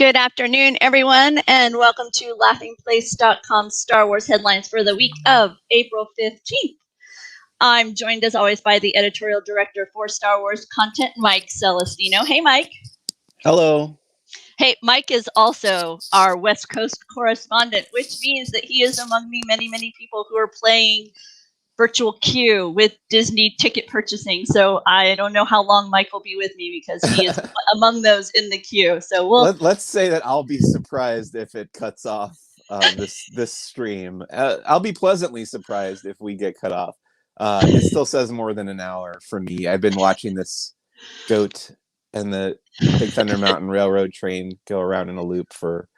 Good afternoon, everyone, and welcome to laughingplace.com Star Wars headlines for the week of April 15th. I'm joined, as always, by the editorial director for Star Wars content, Mike Celestino. Hey, Mike. Hello. Hey, Mike is also our West Coast correspondent, which means that he is among the many, many people who are playing virtual queue with Disney ticket purchasing. So I don't know how long Mike will be with me because he is among those in the queue. So let's say that I'll be surprised if it cuts off this stream. I'll be pleasantly surprised if we get cut off. It still says more than an hour for me. I've been watching this goat and the Big Thunder Mountain Railroad train go around in a loop for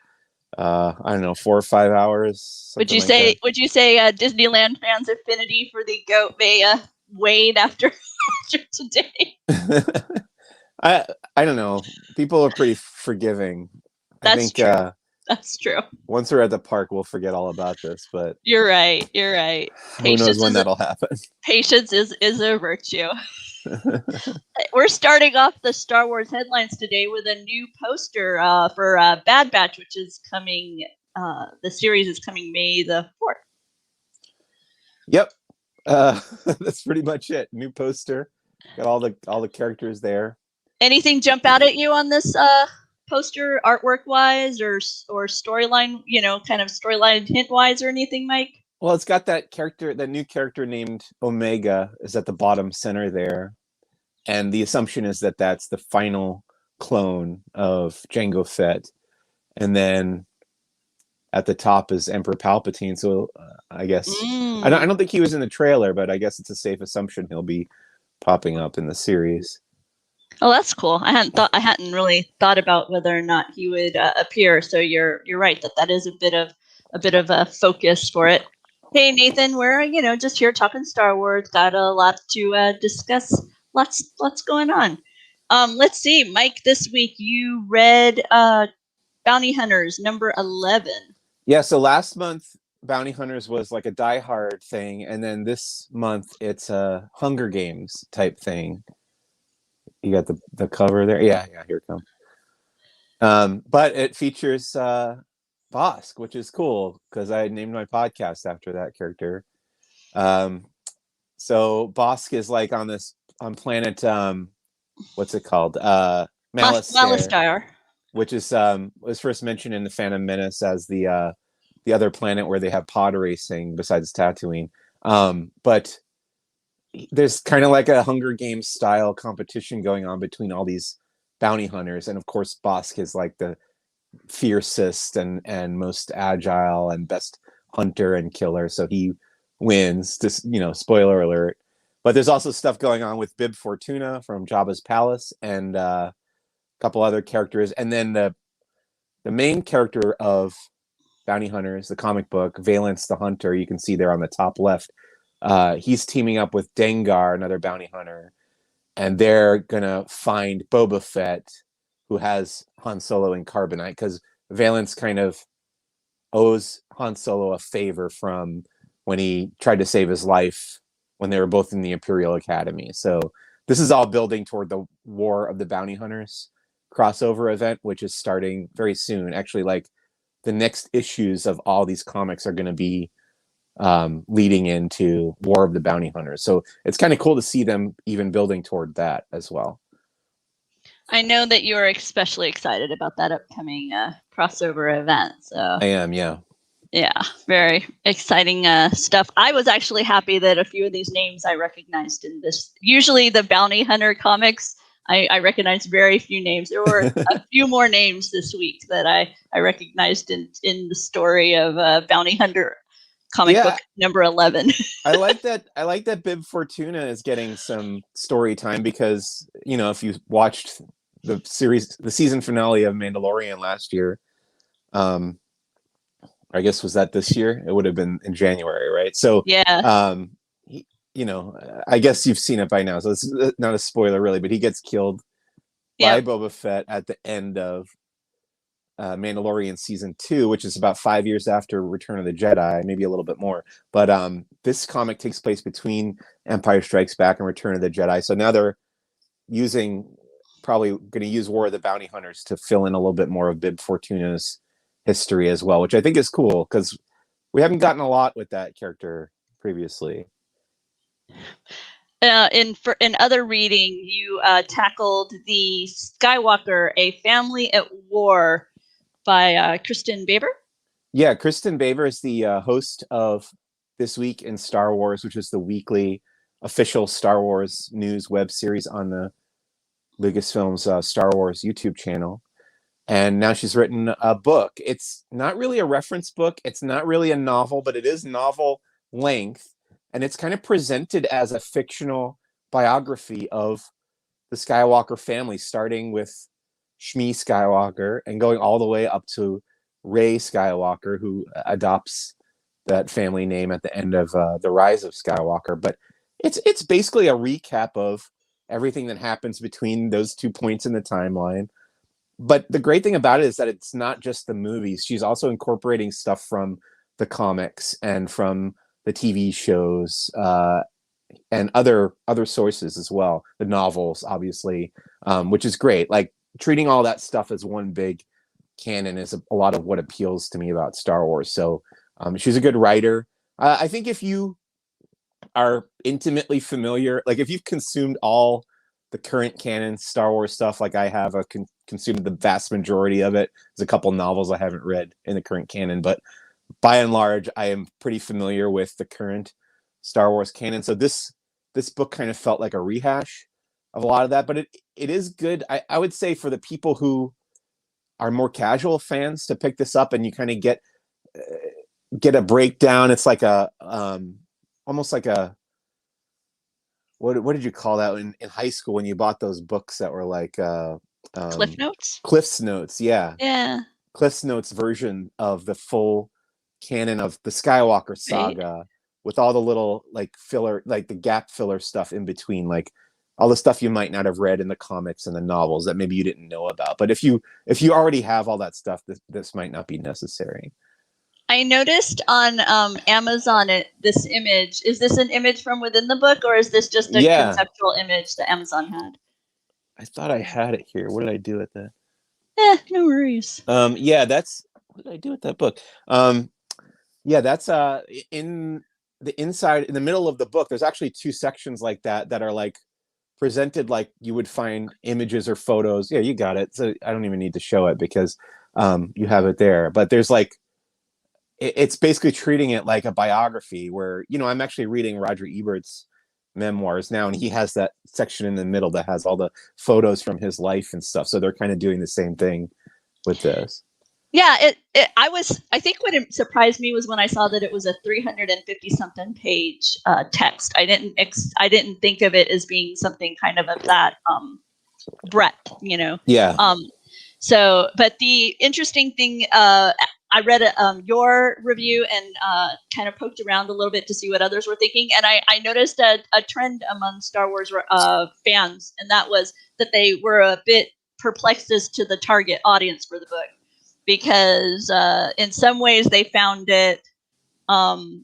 I don't know, 4 or 5 hours. Would you say Disneyland fans' affinity for the goat may wane after today? I don't know. People are pretty forgiving. That's true. That's true. Once we're at the park, we'll forget all about this. But you're right. Who knows when that'll happen? Patience is a virtue. We're starting off the Star Wars headlines today with a new poster for Bad Batch, which is coming. The series is coming May the 4th. Yep, that's pretty much it. New poster, got all the characters there. Anything jump out at you on this poster, artwork wise, or storyline? Kind of storyline hint wise, or anything, Mike? Well, it's got that new character named Omega is at the bottom center there. And the assumption is that that's the final clone of Jango Fett. And then at the top is Emperor Palpatine. So I guess, I don't think he was in the trailer, but I guess it's a safe assumption he'll be popping up in the series. Oh, that's cool. I hadn't really thought about whether or not he would appear. So you're right that is a bit of a focus for it. Hey, Nathan, we're just here talking Star Wars. Got a lot to discuss. Lots going on. Let's see, Mike. This week you read Bounty Hunters number 11. Yeah. So last month Bounty Hunters was like a Die Hard thing, and then this month it's a Hunger Games type thing. You got the cover there. Yeah. Here it comes. But it features Bossk, which is cool because I named my podcast after that character. So Bossk is like on planet what's it called? Malastare, which is was first mentioned in the Phantom Menace as the other planet where they have pod racing besides Tatooine. But there's kind of like a Hunger Games style competition going on between all these bounty hunters, and of course Bossk is like the fiercest and most agile and best hunter and killer, so he wins. This, spoiler alert. But there's also stuff going on with Bib Fortuna from Jabba's palace and a couple other characters, and then the main character of Bounty Hunters, the comic book, Valence the Hunter, you can see there on the top left. He's teaming up with Dengar, another bounty hunter, and they're gonna find Boba Fett, who has Han Solo in carbonite, because Valence kind of owes Han Solo a favor from when he tried to save his life when they were both in the Imperial Academy. So this is all building toward the War of the Bounty Hunters crossover event, which is starting very soon. Actually, like the next issues of all these comics are going to be leading into War of the Bounty Hunters. So it's kind of cool to see them even building toward that as well. I know that you're especially excited about that upcoming crossover event. So I am, yeah. Yeah, very exciting stuff. I was actually happy that a few of these names I recognized in this. Usually the Bounty Hunter comics, I recognized very few names. There were a few more names this week that I recognized in the story of Bounty Hunter comic book number 11. I like that Bib Fortuna is getting some story time because, if you watched the season finale of Mandalorian last year, I guess was that this year? It would have been in January, right? So yeah. I guess you've seen it by now, so it's not a spoiler really, but he gets killed by Boba Fett at the end of Mandalorian season 2, which is about 5 years after Return of the Jedi, maybe a little bit more. But this comic takes place between Empire Strikes Back and Return of the Jedi. So now they're using probably going to use War of the Bounty Hunters to fill in a little bit more of Bib Fortuna's history as well, which I think is cool because we haven't gotten a lot with that character previously. In other reading, you tackled the Skywalker, A Family at War by Kristen Baber. Yeah, Kristen Baber is the host of This Week in Star Wars, which is the weekly official Star Wars news web series on the Lucasfilm's Star Wars YouTube channel. And now she's written a book. It's not really a reference book. It's not really a novel, but it is novel length. And it's kind of presented as a fictional biography of the Skywalker family, starting with Shmi Skywalker and going all the way up to Rey Skywalker, who adopts that family name at the end of The Rise of Skywalker. But it's basically a recap of everything that happens between those 2 points in the timeline. But the great thing about it is that it's not just the movies. She's also incorporating stuff from the comics and from the TV shows and other sources as well. The novels, obviously, which is great. Like treating all that stuff as one big canon is a lot of what appeals to me about Star Wars. So she's a good writer. I think if you are intimately familiar, like if you've consumed all the current canon Star Wars stuff, like I have, I've consumed the vast majority of it. There's a couple novels I haven't read in the current canon, but by and large, I am pretty familiar with the current Star Wars canon. So this book kind of felt like a rehash of a lot of that, but it is good. I would say for the people who are more casual fans to pick this up, and you kind of get a breakdown. It's like a almost like a what did you call that in high school when you bought those books that were like Cliff Notes? Cliff's Notes, yeah. Yeah. Cliff's Notes version of the full canon of the Skywalker saga, right, with all the little like filler, like the gap filler stuff in between, like all the stuff you might not have read in the comics and the novels that maybe you didn't know about. But if you already have all that stuff, this might not be necessary. I noticed on Amazon this image. Is this an image from within the book, or is this just a conceptual image that Amazon had? I thought I had it here. What did I do with that? No worries. Yeah, that's what did I do with that book? Yeah, that's in the inside, in the middle of the book. There's actually 2 sections like that are like presented like you would find images or photos. Yeah, you got it. So I don't even need to show it because you have it there. But there's like, it's basically treating it like a biography where, you know, I'm actually reading Roger Ebert's memoirs now, and he has that section in the middle that has all the photos from his life and stuff. So they're kind of doing the same thing with this. Yeah, I think what surprised me was when I saw that it was a 350 something page text. I didn't think of it as being something kind of that breadth, you know. Yeah. So, but the interesting thing, I read your review and kind of poked around a little bit to see what others were thinking, and I noticed a trend among Star Wars fans, and that was that they were a bit perplexed as to the target audience for the book, because in some ways they found it well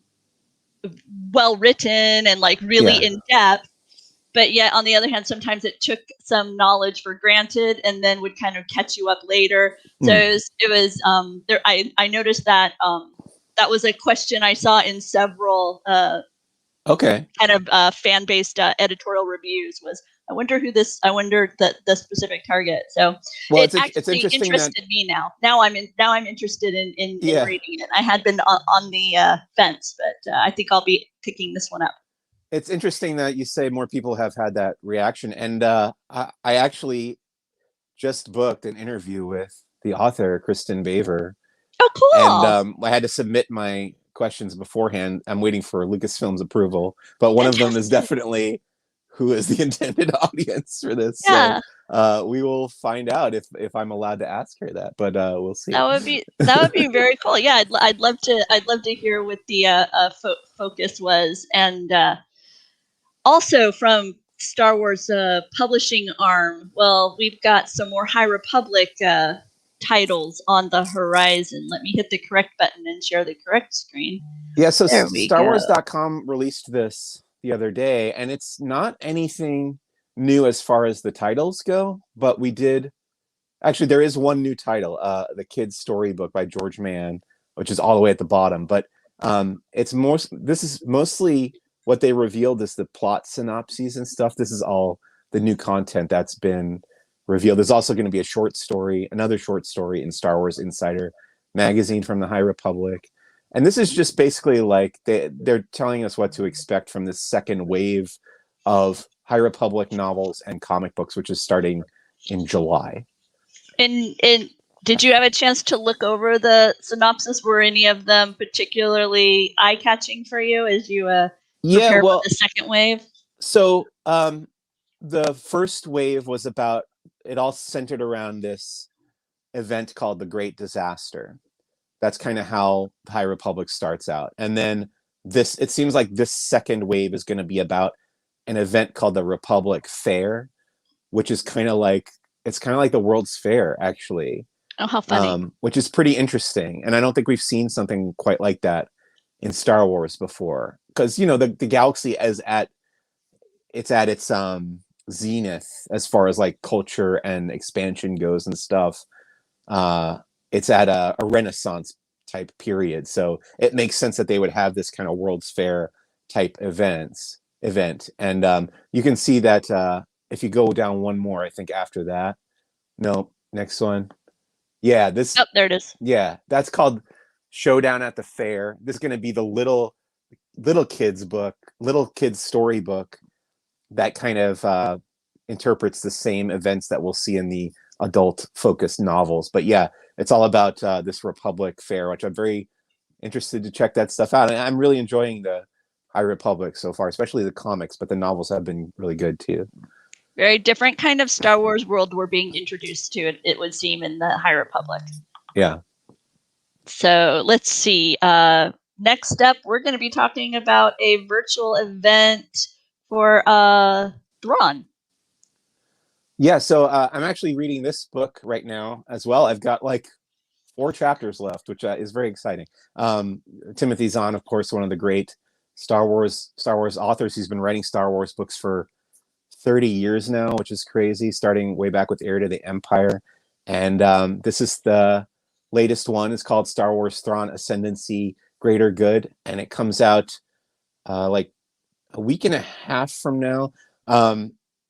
written and like really in depth, but yet on the other hand, sometimes it took some knowledge for granted and then would kind of catch you up later. So it was there. I noticed that that was a question I saw in several kind of fan-based editorial reviews. Was I wonder the specific target. So well, it's interested me now. Now I'm interested in reading it. I had been on the fence, but I think I'll be picking this one up. It's interesting that you say more people have had that reaction. And I actually just booked an interview with the author, Kristen Baver. Oh, cool. And I had to submit my questions beforehand. I'm waiting for Lucasfilm's approval. But one of them is definitely who is the intended audience for this. Yeah. So we will find out if I'm allowed to ask her that. But we'll see. That would be very cool. Yeah, I'd love to hear what the focus was. And also from Star Wars publishing arm, well, we've got some more High Republic titles on the horizon. Let me hit the correct button and share the correct screen. Yeah, so StarWars.com released this the other day, and it's not anything new as far as the titles go, but we did actually there is one new title, the kids storybook by George Mann, which is all the way at the bottom. But this is mostly what they revealed is the plot synopses and stuff. This is all the new content that's been revealed. There's also going to be another short story in Star Wars Insider magazine from the High Republic. And this is just basically like they're telling us what to expect from this second wave of High Republic novels and comic books, which is starting in July. And did you have a chance to look over the synopsis? Were any of them particularly eye-catching for you as you prepare for the second wave? So the first wave was about, it all centered around this event called the Great Disaster. That's kind of how the High Republic starts out. And then it seems like this second wave is going to be about an event called the Republic Fair, which is kind of like the World's Fair, actually. Oh, how funny. Which is pretty interesting. And I don't think we've seen something quite like that in Star Wars before. Because, the galaxy is at its zenith as far as like culture and expansion goes and stuff. It's at a Renaissance type period. So it makes sense that they would have this kind of World's Fair type event. And you can see that if you go down one more, I think after that. No, next one. Yeah, this. Oh, there it is. Yeah, that's called Showdown at the Fair. This is going to be the little kids storybook that kind of interprets the same events that we'll see in the adult focused novels. But yeah, it's all about this Republic Fair, which I'm very interested to check that stuff out. And I'm really enjoying the High Republic so far, especially the comics, but the novels have been really good too. Very different kind of Star Wars world we're being introduced to, it would seem, in the High Republic. Yeah. So let's see. Next up, we're going to be talking about a virtual event for Thrawn. Yeah, so I'm actually reading this book right now as well. I've got like 4 chapters left, which is very exciting. Timothy Zahn, of course, one of the great Star Wars authors. He's been writing Star Wars books for 30 years now, which is crazy, starting way back with Heir to the Empire. And this is the latest one. It's called Star Wars Thrawn Ascendancy Greater Good, and it comes out like a week and a half from now.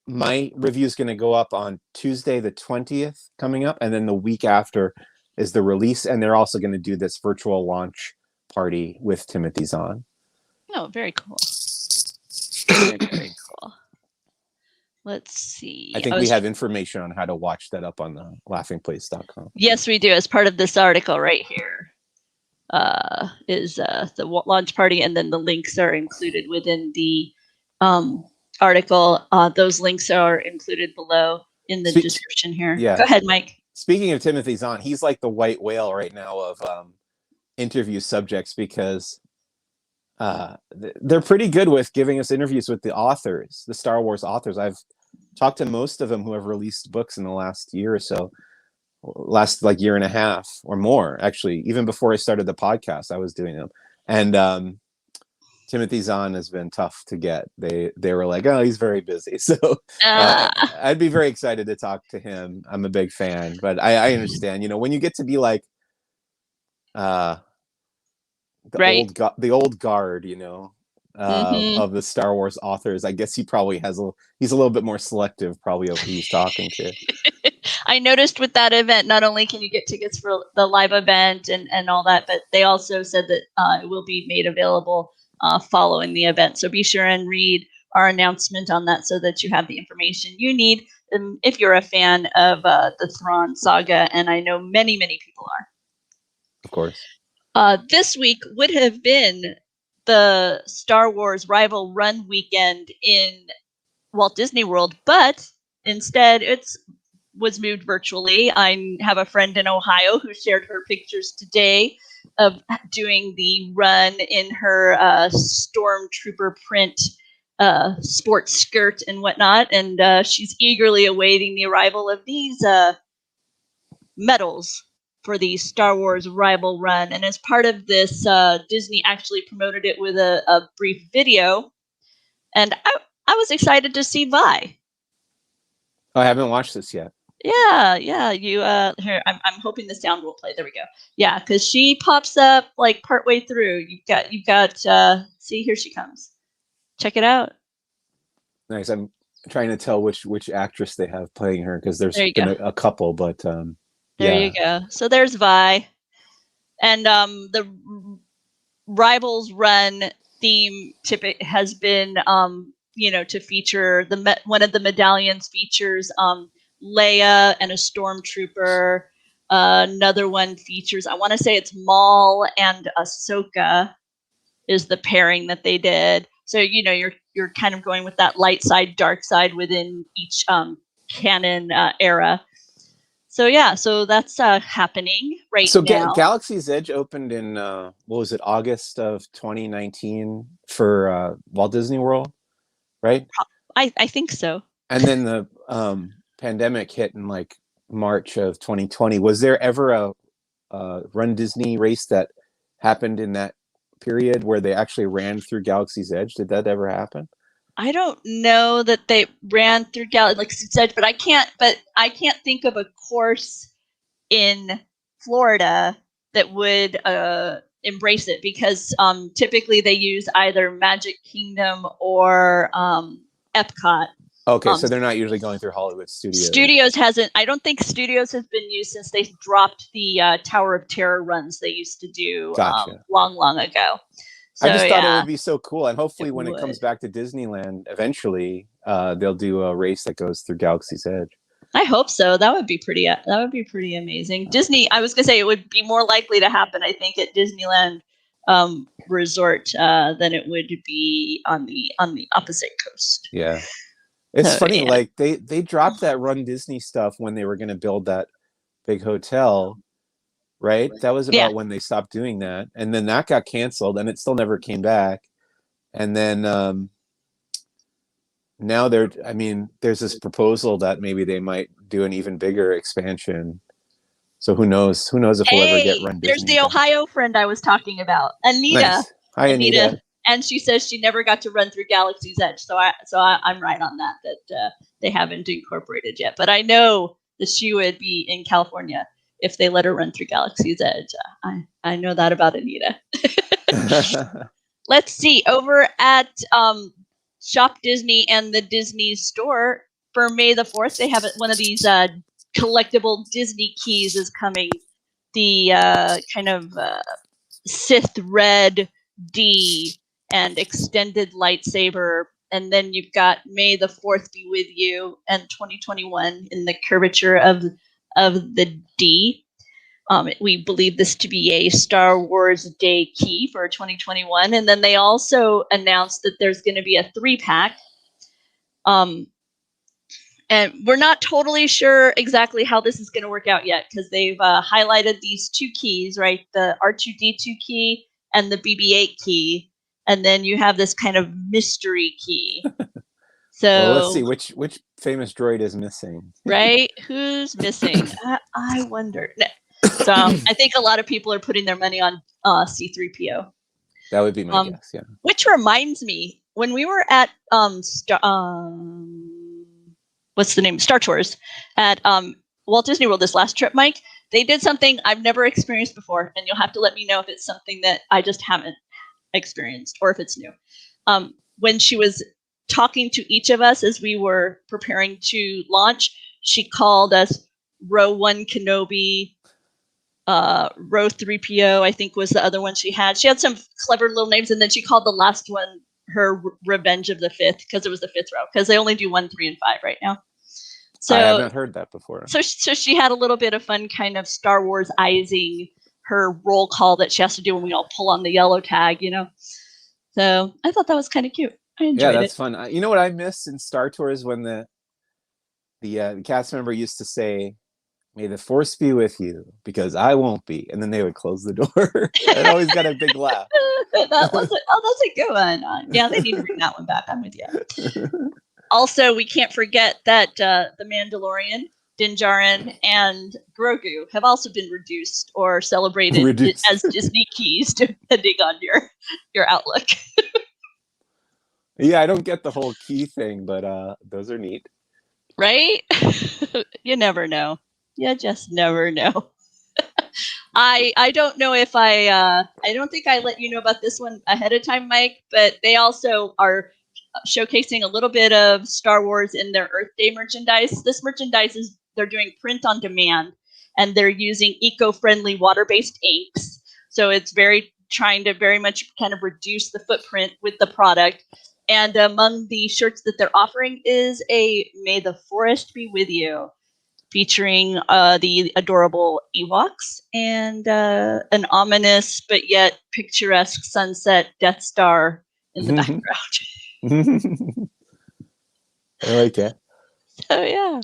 My review is going to go up on Tuesday the 20th coming up, and then the week after is the release, and they're also going to do this virtual launch party with Timothy Zahn. Oh, very cool. Very, very cool. Let's see. I think we have information on how to watch that up on the laughingplace.com. Yes, we do. As part of this article right here is the launch party, and then the links are included within the article. Those links are included below in the description here. Yeah. Go ahead, Mike. Speaking of Timothy Zahn, he's like the white whale right now of interview subjects, because they're pretty good with giving us interviews with the authors, the Star Wars authors. I've talked to most of them who have released books in the last year or so, last like year and a half or more, actually. Even before I started the podcast, I was doing them. And Timothy Zahn has been tough to get. They were like, oh, he's very busy. So I'd be very excited to talk to him. I'm a big fan, but I understand, when you get to be like the old guard, of the Star Wars authors, I guess he probably he's a little bit more selective probably of who he's talking to. I noticed with that event, not only can you get tickets for the live event and all that, but they also said that it will be made available following the event. So be sure and read our announcement on that so that you have the information you need if you're a fan of the Thrawn saga, and I know many, many people are. Of course. This week would have been the Star Wars Rival Run weekend in Walt Disney World, but instead was moved virtually. I have a friend in Ohio who shared her pictures today of doing the run in her stormtrooper print sports skirt and whatnot, and she's eagerly awaiting the arrival of these medals for the Star Wars Rival Run. And as part of this, Disney actually promoted it with a brief video, and I was excited to see Vi. Oh, I haven't watched this yet. Yeah. You here. I'm hoping the sound will play. There we go. Yeah, because she pops up like partway through. You've got. See, here she comes. Check it out. Nice. I'm trying to tell which actress they have playing her because there's There you been go. a couple, but There you yeah. go. So there's Vi, and the Rivals Run theme has been to feature one of the medallions features Leia and a stormtrooper. Another one features, I want to say it's Maul and Ahsoka is the pairing that they did. So you're kind of going with that light side, dark side within each canon era. So yeah, so that's happening right So now. Galaxy's Edge opened in what was it, August of 2019 for Walt Disney World, right? I think so. And then the pandemic hit in like March of 2020. Was there ever a runDisney race that happened in that period where they actually ran through Galaxy's Edge? Did that ever happen? I don't know that they ran through Galaxy's Edge, but I can't think of a course in Florida that would embrace it because typically they use either Magic Kingdom or Epcot. Okay, so they're not usually going through Hollywood Studios. Studios hasn't. I don't think Studios has been used since they dropped the Tower of Terror runs they used to do Gotcha. long ago. So, I just thought it would be so cool, and hopefully when it would. comes back to Disneyland eventually, they'll do a race that goes through Galaxy's Edge. I hope so. That would be pretty amazing. Disney, I was gonna say it would be more likely to happen, I think, at Disneyland Resort than it would be on the opposite coast. Yeah, it's funny. Yeah. Like they dropped that runDisney stuff when they were going to build that big hotel, right? That was about when they stopped doing that, and then that got canceled, and it still never came back. And then now there's this proposal that maybe they might do an even bigger expansion. So who knows? Who knows if we'll ever get runDisney? There's the Ohio friend I was talking about, Anita. Nice. Hi, Anita. And she says she never got to run through Galaxy's Edge, so I'm right on that they haven't incorporated yet. But I know that she would be in California if they let her run through Galaxy's Edge. I know that about Anita. Let's see. Over at Shop Disney and the Disney Store for May the 4th, they have one of these collectible Disney keys is coming. The kind of Sith red D and extended lightsaber. And then you've got May the 4th be with you and 2021 in the curvature of the D. We believe this to be a Star Wars Day key for 2021. And then they also announced that there's going to be a 3-pack. And we're not totally sure exactly how this is going to work out yet because they've highlighted these 2 keys, right? The R2-D2 key and the BB-8 key. And then you have this kind of mystery key. So well, let's see which famous droid is missing. Right? Who's missing? I wonder. So I think a lot of people are putting their money on C-3PO. That would be my guess, yeah. Which reminds me, when we were at what's the name? Star Tours at Walt Disney World this last trip, Mike, they did something I've never experienced before, and you'll have to let me know if it's something that I just haven't experienced or if it's new. When she was talking to each of us as we were preparing to launch, she called us Row 1 Kenobi, Row 3PO, I think was the other one she had. She had some clever little names, and then she called the last one her Revenge of the Fifth because it was the 5th row, because they only do 1, 3, and 5 right now. So I haven't heard that before. So she had a little bit of fun kind of Star Wars-izing her roll call that she has to do when we all pull on the yellow tag, So I thought that was kind of cute. I enjoyed it. Yeah, that's fun. You know what I miss in Star Tours when the cast member used to say, "May the Force be with you, because I won't be," and then they would close the door. It always got a big laugh. That's a good one. Yeah, they need to bring that one back. I'm with you. Also, we can't forget that the Mandalorian, Din Djarin, and Grogu have also been reduced or celebrated as Disney keys, depending on your outlook. Yeah, I don't get the whole key thing, but those are neat. Right? You never know. You just never know. I don't know if I don't think I let you know about this one ahead of time, Mike, but they also are showcasing a little bit of Star Wars in their Earth Day merchandise. This merchandise is they're doing print on demand, and they're using eco-friendly water-based inks. So it's very trying to very much kind of reduce the footprint with the product. And among the shirts that they're offering is a "May the Forest Be With You," featuring the adorable Ewoks and an ominous but yet picturesque sunset Death Star in the background. I like it. So yeah.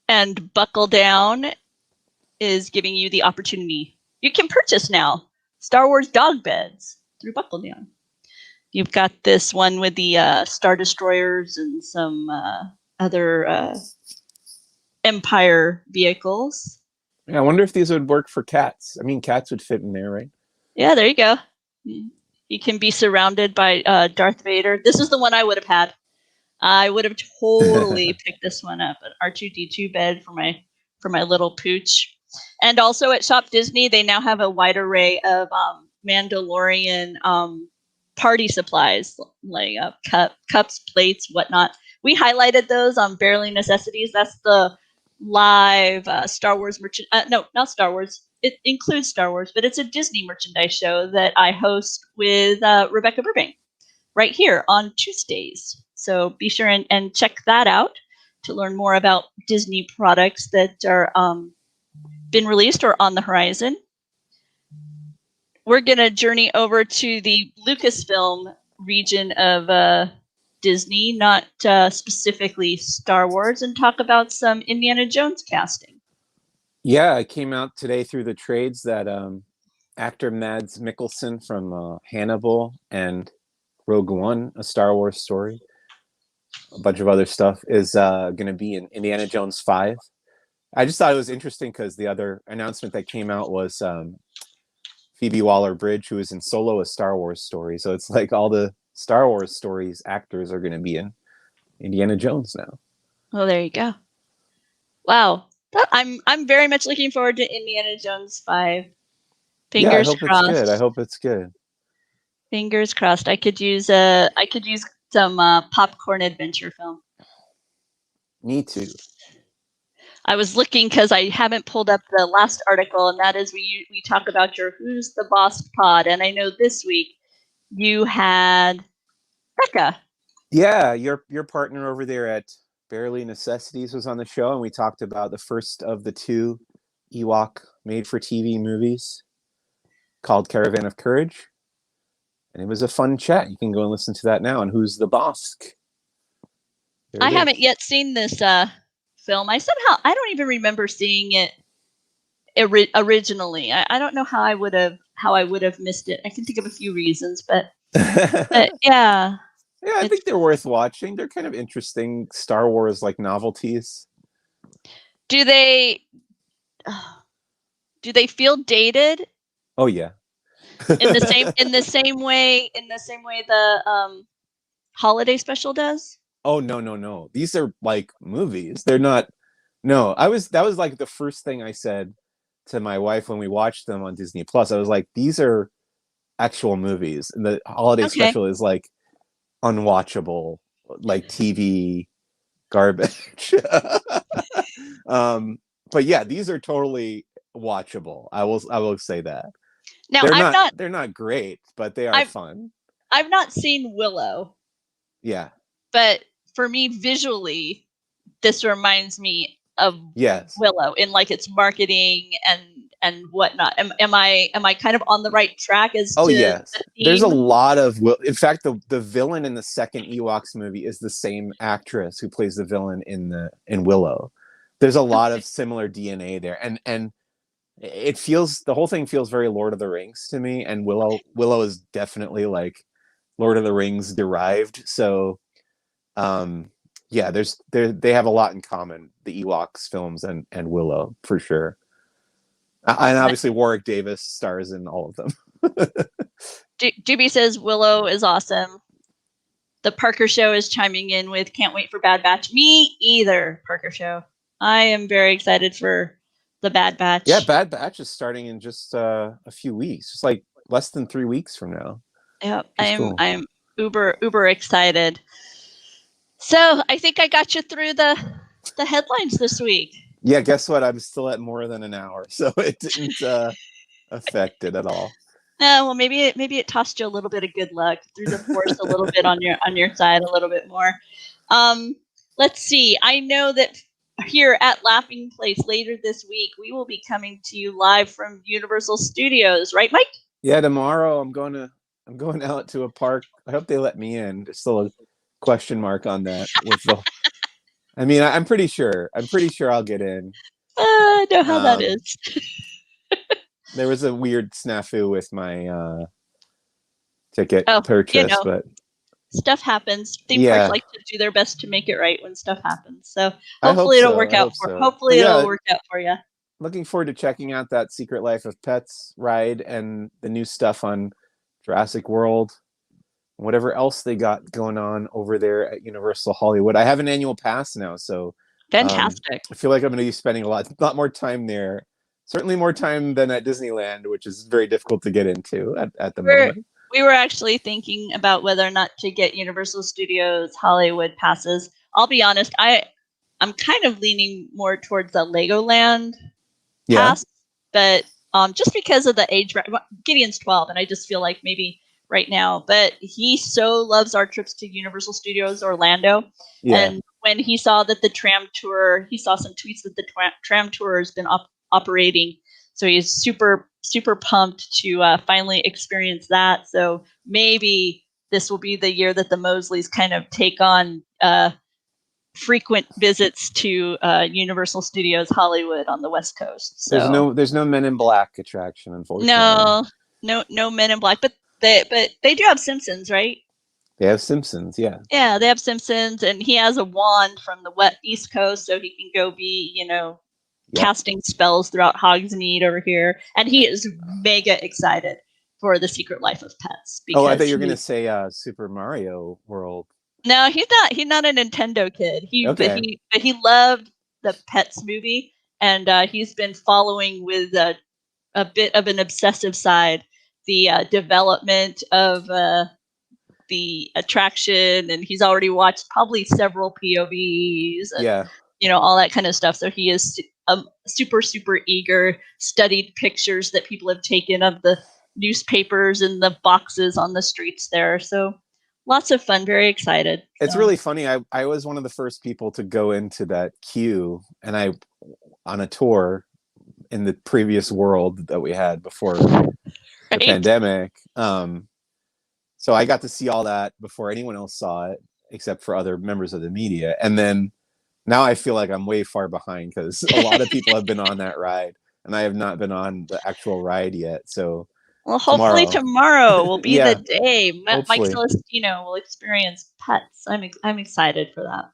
And Buckle Down is giving you the opportunity. You can purchase now Star Wars dog beds through Buckle Down. You've got this one with the Star Destroyers and some other Empire vehicles. Yeah, I wonder if these would work for cats. I mean, cats would fit in there, right? Yeah, there you go. You can be surrounded by Darth Vader. This is the one I would have had. I would have totally picked this one up, an R2D2 bed for my little pooch. And also at Shop Disney, they now have a wide array of Mandalorian party supplies, like cups, plates, whatnot. We highlighted those on Barely Necessities. That's the live Star Wars merchant. No, not Star Wars. It includes Star Wars, but it's a Disney merchandise show that I host with Rebekah Burbank right here on Tuesdays. So be sure and check that out to learn more about Disney products that are been released or on the horizon. We're going to journey over to the Lucasfilm region of Disney, not specifically Star Wars, and talk about some Indiana Jones casting. Yeah, it came out today through the trades that actor Mads Mikkelsen from Hannibal and Rogue One, A Star Wars Story, a bunch of other stuff, is going to be in Indiana Jones 5. I just thought it was interesting because the other announcement that came out was Phoebe Waller-Bridge, who is in Solo, A Star Wars Story. So it's like all the Star Wars stories actors are going to be in Indiana Jones now. Well, there you go. Wow. I'm very much looking forward to Indiana Jones 5. Fingers I hope crossed. it's good. I hope it's good. Fingers crossed. I could use some popcorn adventure film. Me too. I was looking because I haven't pulled up the last article, and that is we talk about your Who's the Boss pod, and I know this week you had Becca. Yeah, your partner over there at Barely Necessities was on the show, and we talked about the first of the 2 Ewok made-for-TV movies called Caravan of Courage. And it was a fun chat. You can go and listen to that now on Who's the Bossk. I haven't yet seen this film. I don't even remember seeing it originally. I don't know how I would have missed it. I can think of a few reasons, but yeah. Yeah, I think they're worth watching. They're kind of interesting Star Wars like novelties. Do they feel dated? Oh yeah. in the same way the holiday special does? Oh no. These are like movies. They're not. No, that was like the first thing I said to my wife when we watched them on Disney Plus. I was like, these are actual movies, and the holiday special is like unwatchable, like TV garbage. But yeah, these are totally watchable. I will say that. Now they're not great, but they are fun. I've not seen Willow. Yeah. But for me, visually, this reminds me of Willow in like its marketing and whatnot. Am I kind of on the right track as to yes. There's a lot of in fact the villain in the second Ewoks movie is the same actress who plays the villain in Willow. There's a lot of similar DNA there, and it feels, the whole thing feels very Lord of the Rings to me, and Willow is definitely like Lord of the Rings derived. So yeah, they have a lot in common, the Ewoks films and Willow, for sure. And obviously Warwick Davis stars in all of them. Doobie says Willow is awesome. The Parker Show is chiming in with can't wait for Bad Batch. Me either, Parker Show. I am very excited for the Bad Batch. Yeah, Bad Batch is starting in just a few weeks. It's like less than 3 weeks from now. Yep, Cool. I'm uber excited. So I think I got you through the headlines this week. Yeah, guess what? I'm still at more than an hour, so it didn't affect it at all. Well, maybe it tossed you a little bit of good luck, threw the force a little bit on your side a little bit more. Let's see. I know that here at Laughing Place later this week, we will be coming to you live from Universal Studios, right, Mike? Yeah, tomorrow I'm going out to a park. I hope they let me in. There's still a question mark on that. I mean, I'm pretty sure I'll get in. I know how that is. There was a weird snafu with my ticket purchase, but stuff happens. Theme parks like to do their best to make it right when stuff happens. So hopefully it'll work out for. Hopefully it'll work out for you. Looking forward to checking out that Secret Life of Pets ride and the new stuff on Jurassic World, whatever else they got going on over there at Universal Hollywood. I have an annual pass now, so fantastic. I feel like I'm going to be spending a lot more time there. Certainly more time than at Disneyland, which is very difficult to get into at the moment. We were actually thinking about whether or not to get Universal Studios Hollywood passes. I'll be honest, I'm kind of leaning more towards the Legoland pass, but just because of the age, Gideon's 12, and I just feel like maybe right now, but he so loves our trips to Universal Studios Orlando. And when he saw that the tram tour, he saw some tweets that the tram tour has been operating. So he's super pumped to finally experience that. So maybe this will be the year that the Mosleys kind of take on frequent visits to Universal Studios Hollywood on the West Coast. So there's no Men in Black attraction, unfortunately. No Men in Black, but they do have Simpsons, right? They have Simpsons, yeah. Yeah, they have Simpsons, and he has a wand from the East Coast, so he can go be, casting spells throughout Hogsmeade over here. And he is mega excited for the Secret Life of Pets. Oh, I thought you were going to say Super Mario World. No, he's not a Nintendo kid. But he loved the Pets movie, and he's been following with a bit of an obsessive side the development of the attraction, and he's already watched probably several POVs and all that kind of stuff. So he is super eager, studied pictures that people have taken of the newspapers and the boxes on the streets there. So lots of fun, very excited. It's really funny. I was one of the first people to go into that queue, and I on a tour in the previous world that we had before the pandemic. So I got to see all that before anyone else saw it, except for other members of the media. And then now I feel like I'm way far behind because a lot of people have been on that ride, and I have not been on the actual ride yet. So, well, hopefully tomorrow will be the day. Mike Celestino will experience Pets. I'm excited for that.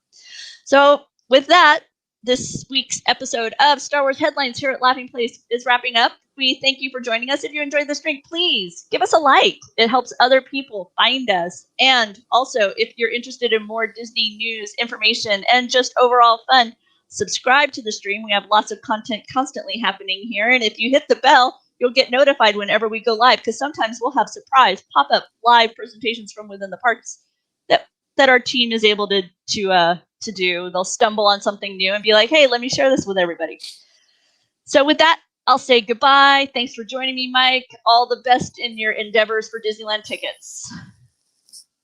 So with that, this week's episode of Star Wars Headlines here at Laughing Place is wrapping up. We thank you for joining us. If you enjoyed this drink, please give us a like. It helps other people find us. And also, if you're interested in more Disney news, information, and just overall fun, subscribe to the stream. We have lots of content constantly happening here. And if you hit the bell, you'll get notified whenever we go live, because sometimes we'll have surprise pop-up live presentations from within the parks that our team is able to do. They'll stumble on something new and be like, hey, let me share this with everybody. So with that, I'll say goodbye. Thanks for joining me, Mike. All the best in your endeavors for Disneyland tickets.